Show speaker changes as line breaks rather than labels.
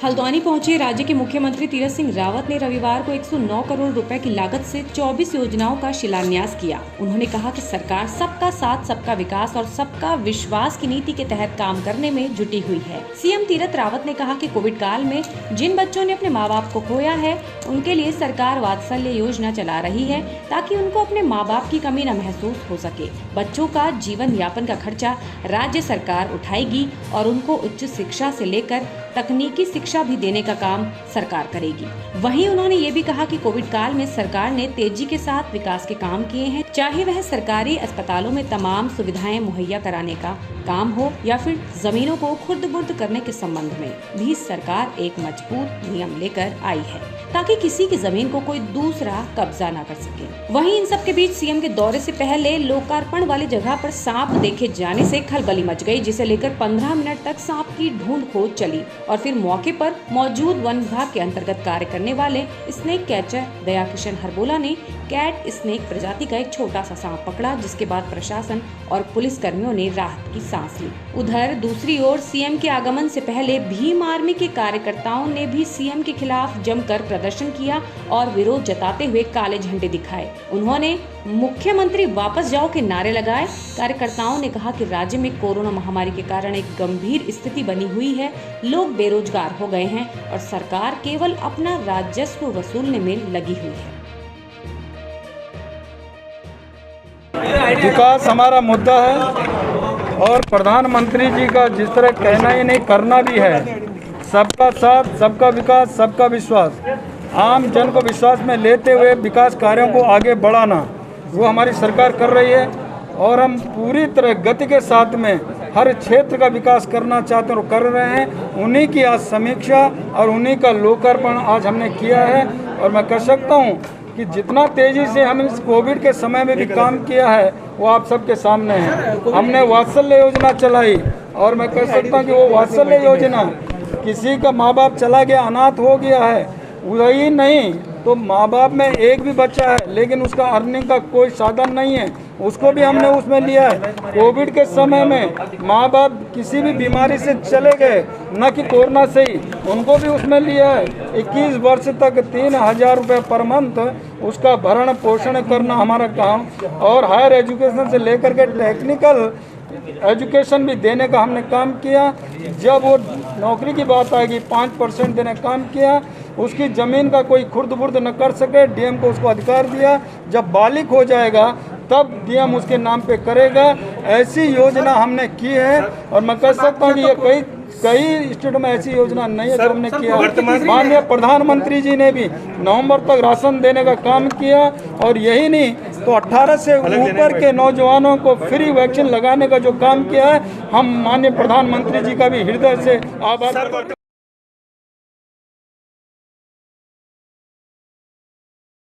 हल्द्वानी पहुंचे राज्य के मुख्यमंत्री तीरथ सिंह रावत ने रविवार को 109 करोड़ रुपए की लागत से 24 योजनाओं का शिलान्यास किया। उन्होंने कहा कि सरकार सबका साथ, सबका विकास और सबका विश्वास की नीति के तहत काम करने में जुटी हुई है। सीएम तीरथ रावत ने कहा कि कोविड काल में जिन बच्चों ने अपने माँ बाप को खोया है, उनके लिए सरकार वात्सल्य योजना चला रही है ताकि उनको अपने माँ बाप की कमी न महसूस हो सके। बच्चों का जीवन यापन का खर्चा राज्य सरकार उठाएगी और उनको उच्च शिक्षा से लेकर तकनीकी शिक्षा भी देने का काम सरकार करेगी। वहीं उन्होंने ये भी कहा कि कोविड काल में सरकार ने तेजी के साथ विकास के काम किए हैं, चाहे वह सरकारी अस्पतालों में तमाम सुविधाएं मुहैया कराने का काम हो या फिर जमीनों को खुर्द-बुर्द करने के संबंध में भी सरकार एक मजबूत नियम लेकर आई है ताकि किसी की जमीन को कोई दूसरा कब्जा न कर सके। वहीं इन सब के बीच सीएम के दौरे से पहले लोकार्पण वाली जगह पर सांप देखे जाने से खलबली मच गई, जिसे लेकर 15 मिनट तक सांप की ढूंढ खोज चली और फिर मौके पर मौजूद वन विभाग के अंतर्गत कार्य करने वाले स्नेक कैचर दया किशन हरबोला ने कैट स्नेक प्रजाति का एक छोटा सा सांप पकड़ा, जिसके बाद प्रशासन और पुलिस कर्मियों ने राहत की सांस ली। उधर दूसरी ओर सीएम के आगमन से पहले भीम आर्मी के कार्यकर्ताओं ने भी सीएम के खिलाफ जमकर प्रदर्शन किया और विरोध जताते हुए काले झंडे दिखाए। उन्होंने मुख्यमंत्री वापस जाओ के नारे लगाए। कार्यकर्ताओं ने कहा कि राज्य में कोरोना महामारी के कारण एक गंभीर स्थिति बनी हुई है, लोग बेरोजगार हो गए हैं और सरकार केवल अपना राजस्व वसूलने में लगी हुई है।
विकास हमारा मुद्दा है और प्रधानमंत्री जी का जिस तरह कहना ही नहीं करना भी है, सबका साथ, सबका विकास, सबका विश्वास, आम जन को विश्वास में लेते हुए विकास कार्यों को आगे बढ़ाना, वो हमारी सरकार कर रही है और हम पूरी तरह गति के साथ में हर क्षेत्र का विकास करना चाहते हैं और कर रहे हैं। उन्हीं की आज समीक्षा और उन्हीं का लोकार्पण आज हमने किया है और मैं कह सकता हूँ कि जितना तेजी से हम इस कोविड के समय में भी काम किया है वो आप सबके सामने है। हमने वात्सल्य योजना चलाई और मैं कह सकता हूँ कि वो वात्सल्य योजना किसी का माँ बाप चला गया, अनाथ हो गया है, वही नहीं तो माँ बाप में एक भी बच्चा है लेकिन उसका अर्निंग का कोई साधन नहीं है, उसको भी हमने उसमें लिया है। कोविड के समय में माँ बाप किसी भी बीमारी से चले गए, न कि कोरोना से ही, उनको भी उसमें लिया है। 21 वर्ष तक 3000 रुपये पर मंथ उसका भरण पोषण करना हमारा काम और हायर एजुकेशन से लेकर के टेक्निकल एजुकेशन भी देने का हमने काम किया। जब वो नौकरी की बात आएगी 5% देने का काम किया। उसकी ज़मीन का कोई खुर्द-बुर्द न कर सके, डीएम को उसको अधिकार दिया। जब बालिग हो जाएगा तब डीएम उसके नाम पे करेगा। ऐसी योजना हमने की है और मैं कह सकता हूँ कि ये कई स्टेट में ऐसी योजना नहीं है जो हमने किया। माननीय प्रधानमंत्री जी ने भी नवंबर तक राशन देने का काम किया और यही नहीं तो 18 से ऊपर के नौजवानों को फ्री वैक्सीन लगाने का जो काम किया है, हम माननीय प्रधानमंत्री जी का भी हृदय से आभार।